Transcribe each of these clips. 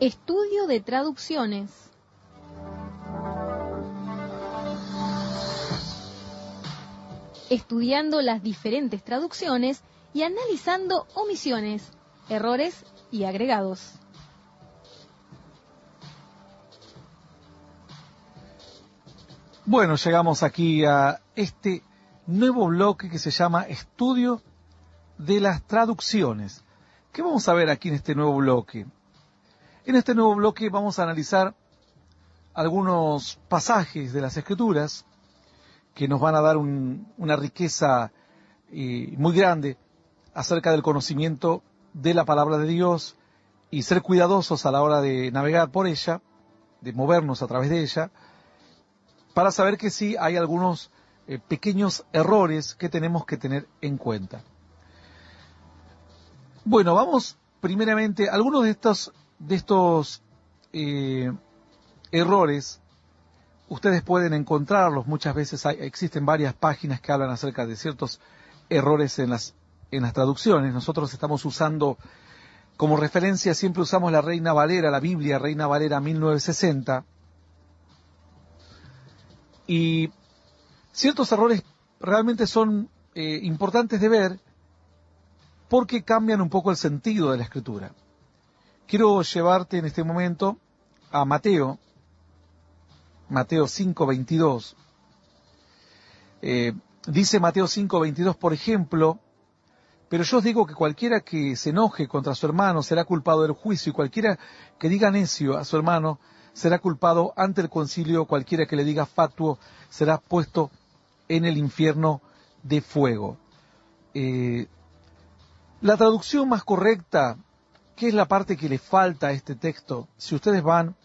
Estudio de traducciones. Estudiando las diferentes traducciones y analizando omisiones, errores y agregados. Bueno, llegamos aquí a este nuevo bloque que se llama Estudio de las Traducciones. ¿Qué vamos a ver aquí en este nuevo bloque? En este nuevo bloque vamos a analizar algunos pasajes de las Escrituras que nos van a dar una riqueza muy grande acerca del conocimiento de la palabra de Dios y ser cuidadosos a la hora de navegar por ella, de movernos a través de ella, para saber que sí hay algunos pequeños errores que tenemos que tener en cuenta. Bueno, vamos primeramente, algunos de estos errores, ustedes pueden encontrarlos, muchas veces existen varias páginas que hablan acerca de ciertos errores en las traducciones. Nosotros estamos usando, como referencia, siempre usamos la Reina Valera, la Biblia Reina Valera 1960, y ciertos errores realmente son importantes de ver porque cambian un poco el sentido de la Escritura. Quiero llevarte en este momento a Mateo 5:22. Dice Mateo 5:22, por ejemplo: pero yo os digo que cualquiera que se enoje contra su hermano será culpado del juicio, y cualquiera que diga necio a su hermano será culpado ante el concilio, cualquiera que le diga fatuo será puesto en el infierno de fuego. La traducción más correcta, ¿qué es la parte que le falta a este texto? Si ustedes van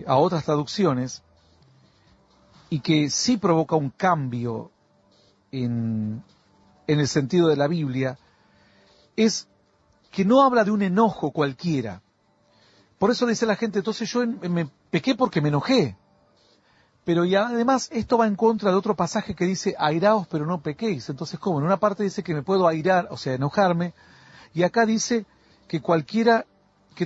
a otras traducciones, y que sí provoca un cambio en el sentido de la Biblia, es que no habla de un enojo cualquiera. Por eso dice la gente, entonces yo me pequé porque me enojé. Pero y además esto va en contra de otro pasaje que dice, airaos pero no pequéis. Entonces, ¿cómo? En una parte dice que me puedo airar, o sea, enojarme, y acá dice que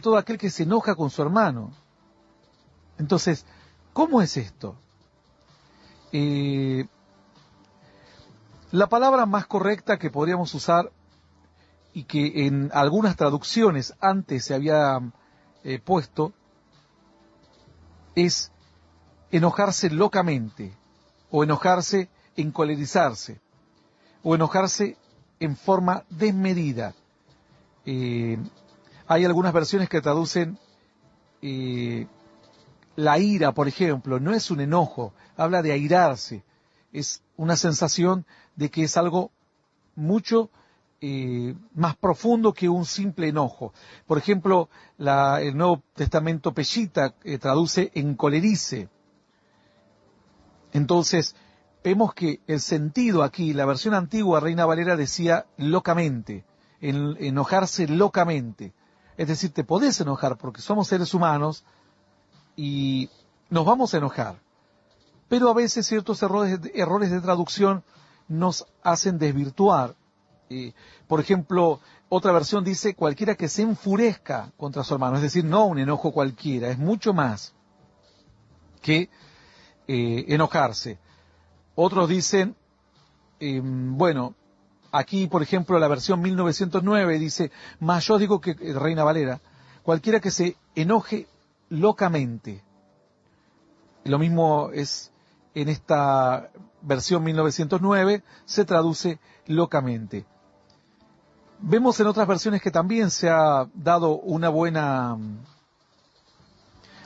todo aquel que se enoja con su hermano. Entonces, ¿cómo es esto? La palabra más correcta que podríamos usar, y que en algunas traducciones antes se había puesto, es enojarse locamente, o enojarse, encolerizarse, o enojarse en forma desmedida. Hay algunas versiones que traducen la ira, por ejemplo, no es un enojo, habla de airarse, es una sensación de que es algo mucho más profundo que un simple enojo. Por ejemplo, el Nuevo Testamento Peshitta traduce encolerice. Entonces, vemos que el sentido aquí, la versión antigua Reina Valera decía locamente, enojarse locamente. Es decir, te podés enojar porque somos seres humanos y nos vamos a enojar. Pero a veces ciertos errores de traducción nos hacen desvirtuar. Por ejemplo, otra versión dice cualquiera que se enfurezca contra su hermano, es decir, no un enojo cualquiera, es mucho más que enojarse. Otros dicen, bueno, aquí por ejemplo la versión 1909 dice, mas yo digo que, Reina Valera, cualquiera que se enoje locamente. Lo mismo es en esta versión 1909, se traduce locamente. Vemos en otras versiones que también se ha dado una buena...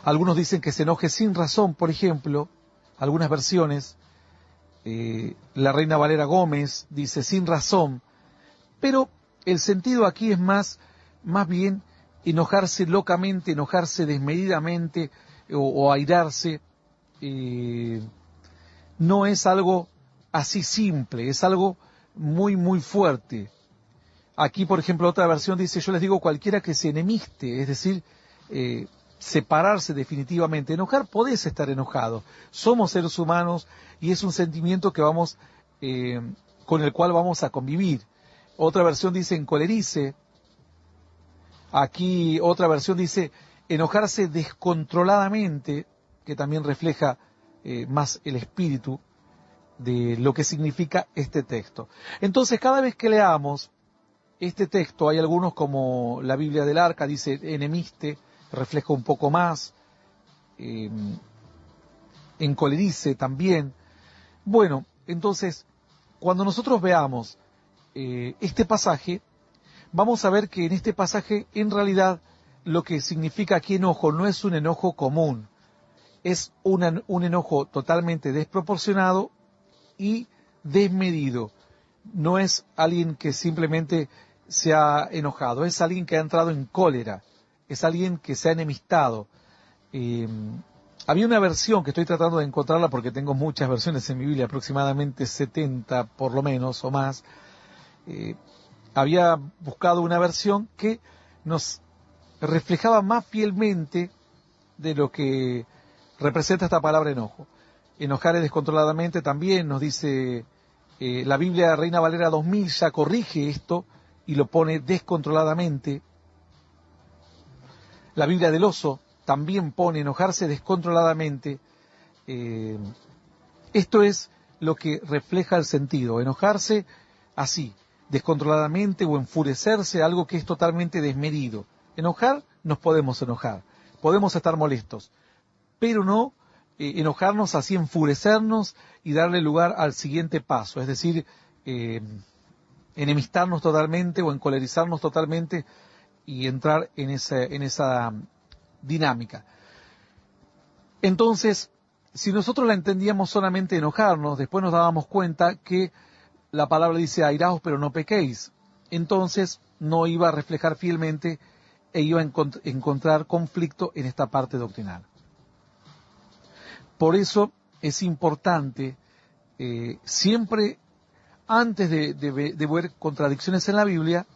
Algunos dicen que se enoje sin razón, por ejemplo, algunas versiones, la Reina Valera Gómez dice sin razón, pero el sentido aquí es más bien enojarse locamente, enojarse desmedidamente o airarse. No es algo así simple, es algo muy, muy fuerte. Aquí, por ejemplo, otra versión dice, yo les digo cualquiera que se enemiste, es decir, separarse definitivamente. Enojar, podés estar enojado. Somos seres humanos y es un sentimiento que con el cual vamos a convivir. Otra versión dice encolerice. Aquí otra versión dice enojarse descontroladamente, que también refleja más el espíritu de lo que significa este texto. Entonces, cada vez que leamos este texto, hay algunos como la Biblia del Arca, dice enemiste, refleja un poco más, encolerice también. Bueno, entonces, cuando nosotros veamos este pasaje, vamos a ver que en este pasaje, en realidad, lo que significa aquí enojo no es un enojo común, es un enojo totalmente desproporcionado y desmedido. No es alguien que simplemente se ha enojado, es alguien que ha entrado en cólera, es alguien que se ha enemistado. Había una versión que estoy tratando de encontrarla porque tengo muchas versiones en mi Biblia, aproximadamente 70 por lo menos o más. Había buscado una versión que nos reflejaba más fielmente de lo que representa esta palabra enojo. Enojar descontroladamente también nos dice la Biblia Reina Valera 2000 ya corrige esto y lo pone descontroladamente. La Biblia del Oso también pone enojarse descontroladamente. Esto es lo que refleja el sentido, enojarse así, descontroladamente o enfurecerse, algo que es totalmente desmedido. Enojar, nos podemos enojar, podemos estar molestos, pero no enojarnos así, enfurecernos y darle lugar al siguiente paso, es decir, enemistarnos totalmente o encolerizarnos totalmente y entrar en esa dinámica. Entonces, si nosotros la entendíamos solamente enojarnos, después nos dábamos cuenta que la palabra dice airaos pero no pequéis. Entonces no iba a reflejar fielmente e iba a encontrar conflicto en esta parte doctrinal. Por eso es importante siempre, antes de ver contradicciones en la Biblia,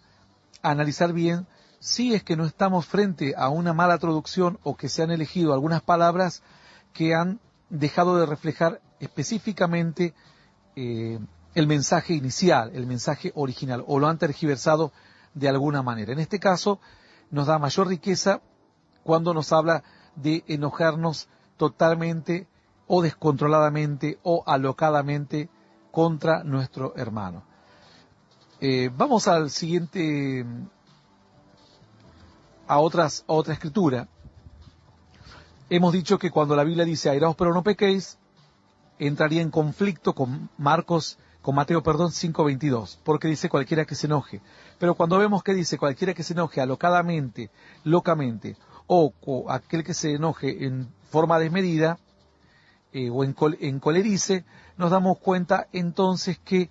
analizar bien si es que no estamos frente a una mala traducción o que se han elegido algunas palabras que han dejado de reflejar específicamente el mensaje inicial, el mensaje original, o lo han tergiversado de alguna manera. En este caso, nos da mayor riqueza cuando nos habla de enojarnos totalmente o descontroladamente o alocadamente contra nuestro hermano. Vamos al siguiente, a otra escritura. Hemos dicho que cuando la Biblia dice airaos pero no pequéis, entraría en conflicto con Mateo 5:22, porque dice cualquiera que se enoje. Pero cuando vemos que dice cualquiera que se enoje alocadamente, locamente, o aquel que se enoje en forma desmedida, o encolerice, nos damos cuenta entonces que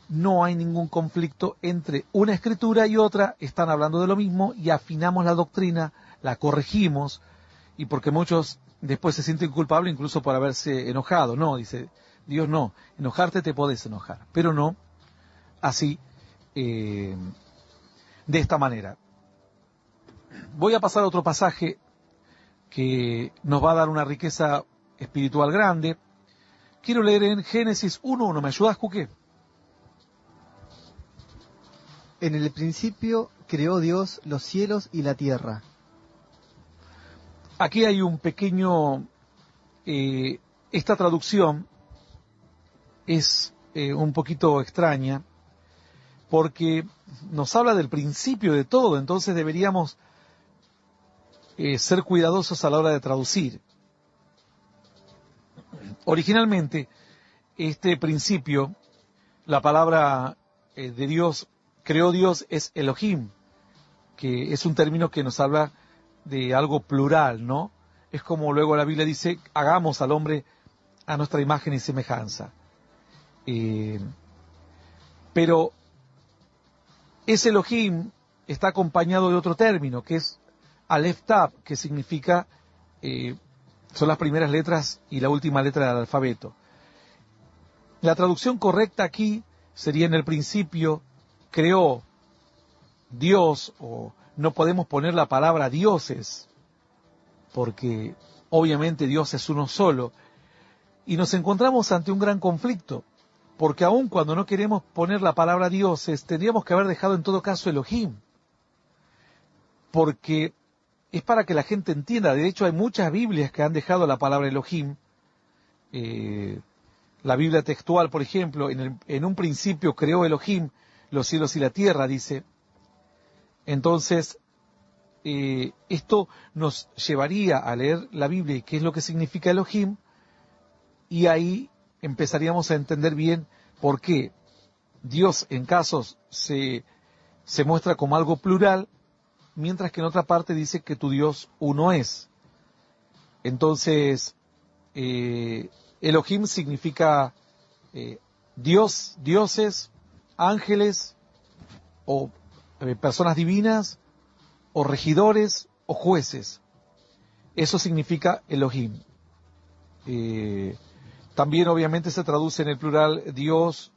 no hay ningún conflicto entre una escritura y otra, están hablando de lo mismo y afinamos la doctrina, la corregimos, y porque muchos después se sienten culpables incluso por haberse enojado. No, dice Dios, no, enojarte te podés enojar, pero no así, de esta manera. Voy a pasar a otro pasaje que nos va a dar una riqueza espiritual grande. Quiero leer en Génesis 1:1. ¿Me ayudas, Juque? En el principio creó Dios los cielos y la tierra. Aquí hay un pequeño... esta traducción es un poquito extraña porque nos habla del principio de todo, entonces deberíamos ser cuidadosos a la hora de traducir. Originalmente, este principio, la palabra de Dios, creó Dios, es Elohim, que es un término que nos habla de algo plural, ¿no? Es como luego la Biblia dice, hagamos al hombre a nuestra imagen y semejanza. Pero ese Elohim está acompañado de otro término, que es Aleph Tab, que significa, son las primeras letras y la última letra del alfabeto. La traducción correcta aquí sería en el principio, creó Dios, o no podemos poner la palabra dioses, porque obviamente Dios es uno solo, y nos encontramos ante un gran conflicto, porque aun cuando no queremos poner la palabra dioses, tendríamos que haber dejado en todo caso Elohim, porque es para que la gente entienda. De hecho, hay muchas Biblias que han dejado la palabra Elohim. La Biblia textual, por ejemplo, en un principio creó Elohim los cielos y la tierra, dice. Entonces, esto nos llevaría a leer la Biblia y qué es lo que significa Elohim, y ahí empezaríamos a entender bien por qué Dios en casos se muestra como algo plural, mientras que en otra parte dice que tu Dios uno es. Entonces, Elohim significa Dios, dioses, ángeles, o personas divinas, o regidores, o jueces. Eso significa Elohim. También obviamente se traduce en el plural Dios,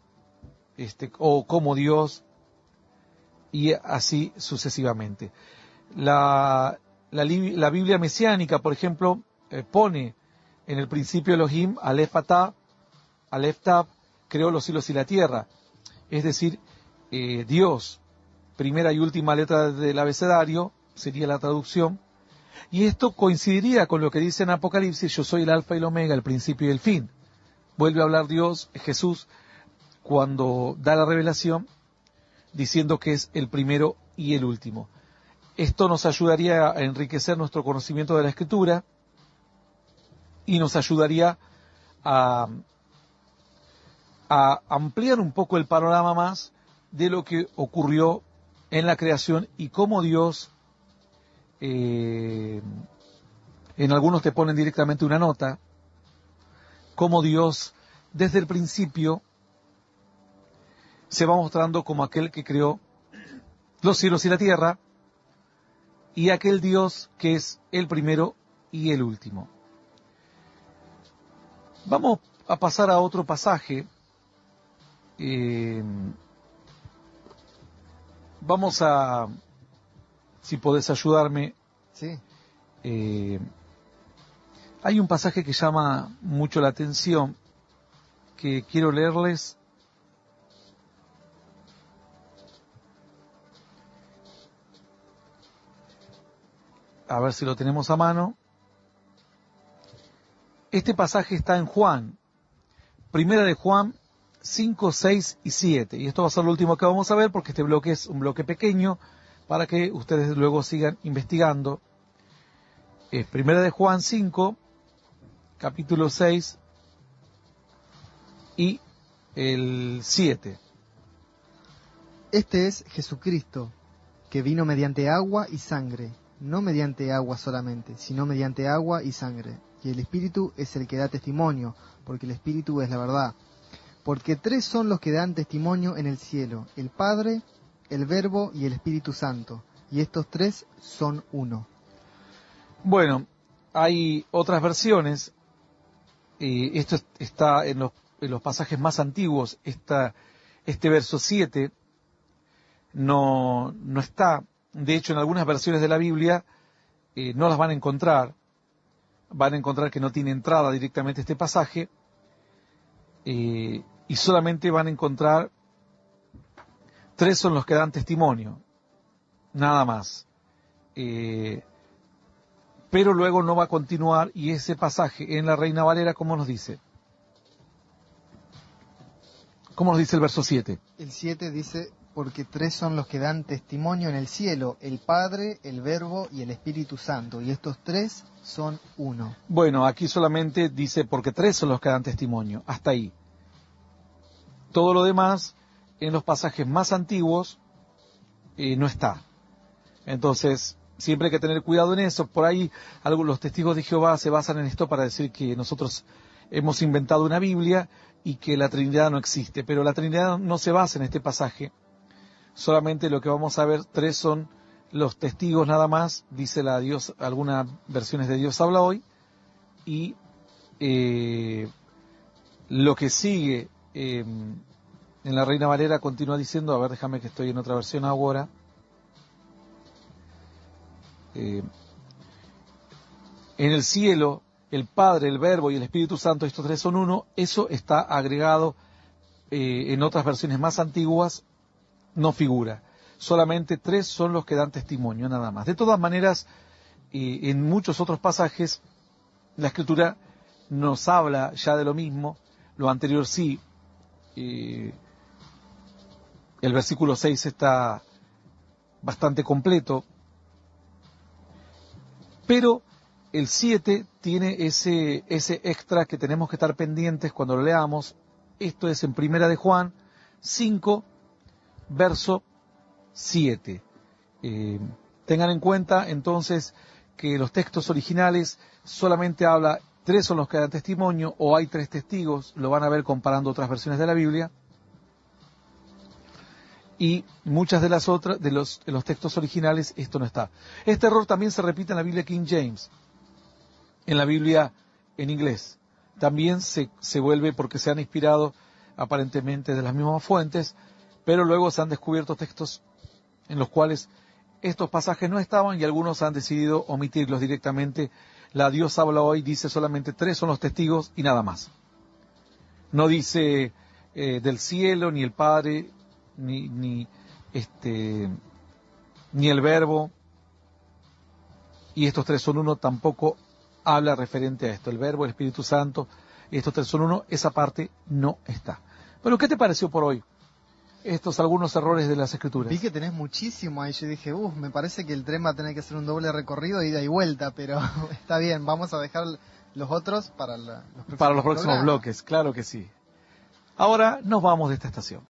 o como Dios, y así sucesivamente. La Biblia mesiánica, por ejemplo, pone en el principio Elohim, Aleph Atah, Aleph Tav, creó los cielos y la tierra. Es decir, Dios, primera y última letra del abecedario, sería la traducción. Y esto coincidiría con lo que dice en Apocalipsis: yo soy el alfa y el omega, el principio y el fin. Vuelve a hablar Dios, Jesús, cuando da la revelación, diciendo que es el primero y el último. Esto nos ayudaría a enriquecer nuestro conocimiento de la Escritura y nos ayudaría a ampliar un poco el panorama más de lo que ocurrió en la creación y cómo Dios, en algunos te ponen directamente una nota, cómo Dios desde el principio se va mostrando como aquel que creó los cielos y la tierra, y aquel Dios que es el primero y el último. Vamos a pasar a otro pasaje. Vamos a, si podés ayudarme. Sí. Hay un pasaje que llama mucho la atención, que quiero leerles. A ver si lo tenemos a mano. Este pasaje está en Juan, primera de Juan 5, 6 y 7. Y esto va a ser lo último que vamos a ver, porque este bloque es un bloque pequeño, para que ustedes luego sigan investigando. Es primera de Juan 5, capítulo 6 y el 7. Este es Jesucristo, que vino mediante agua y sangre, no mediante agua solamente, sino mediante agua y sangre. Y el Espíritu es el que da testimonio, porque el Espíritu es la verdad. Porque tres son los que dan testimonio en el cielo: el Padre, el Verbo y el Espíritu Santo. Y estos tres son uno. Bueno, hay otras versiones. Esto está en los pasajes más antiguos. Este verso 7 no está. De hecho, en algunas versiones de la Biblia no las van a encontrar. Van a encontrar que no tiene entrada directamente este pasaje. Y solamente van a encontrar tres son los que dan testimonio. Nada más. Pero luego no va a continuar, y ese pasaje en la Reina Valera, ¿cómo nos dice? ¿Cómo nos dice el verso 7? El 7 dice: porque tres son los que dan testimonio en el cielo: el Padre, el Verbo y el Espíritu Santo. Y estos tres son uno. Bueno, aquí solamente dice porque tres son los que dan testimonio. Hasta ahí. Todo lo demás, en los pasajes más antiguos, no está. Entonces, siempre hay que tener cuidado en eso. Por ahí, los testigos de Jehová se basan en esto para decir que nosotros hemos inventado una Biblia y que la Trinidad no existe. Pero la Trinidad no se basa en este pasaje. Solamente lo que vamos a ver, tres son los testigos nada más, dice la Dios, algunas versiones de Dios habla hoy, y lo que sigue en la Reina Valera continúa diciendo, a ver, déjame que estoy en otra versión ahora. En el cielo, el Padre, el Verbo y el Espíritu Santo, estos tres son uno. Eso está agregado en otras versiones más antiguas, no figura. Solamente tres son los que dan testimonio, nada más. De todas maneras, en muchos otros pasajes la Escritura nos habla ya de lo mismo, lo anterior sí. El versículo 6 está bastante completo, pero el 7 tiene ese extra que tenemos que estar pendientes cuando lo leamos. Esto es en Primera de Juan 5, verso 7. Tengan en cuenta entonces que los textos originales solamente habla, 3 son los que dan testimonio, o hay 3 testigos, lo van a ver comparando otras versiones de la Biblia, y muchas de las otras, de los textos originales, esto no está. Este error también se repite en la Biblia King James, en la Biblia en inglés. También se vuelve porque se han inspirado aparentemente de las mismas fuentes, pero luego se han descubierto textos en los cuales estos pasajes no estaban y algunos han decidido omitirlos directamente. La Dios habla hoy dice solamente 3 son los testigos y nada más. No dice del cielo, ni el Padre, ni el Verbo, y estos 3 son uno, tampoco habla referente a esto. El Verbo, el Espíritu Santo, estos 3 son uno, esa parte no está. Pero ¿qué te pareció por hoy? Estos algunos errores de las Escrituras. Vi que tenés muchísimo ahí, yo dije, me parece que el tren va a tener que hacer un doble recorrido, ida y vuelta, pero está bien, vamos a dejar los otros para los próximos bloques, claro que sí. Ahora nos vamos de esta estación.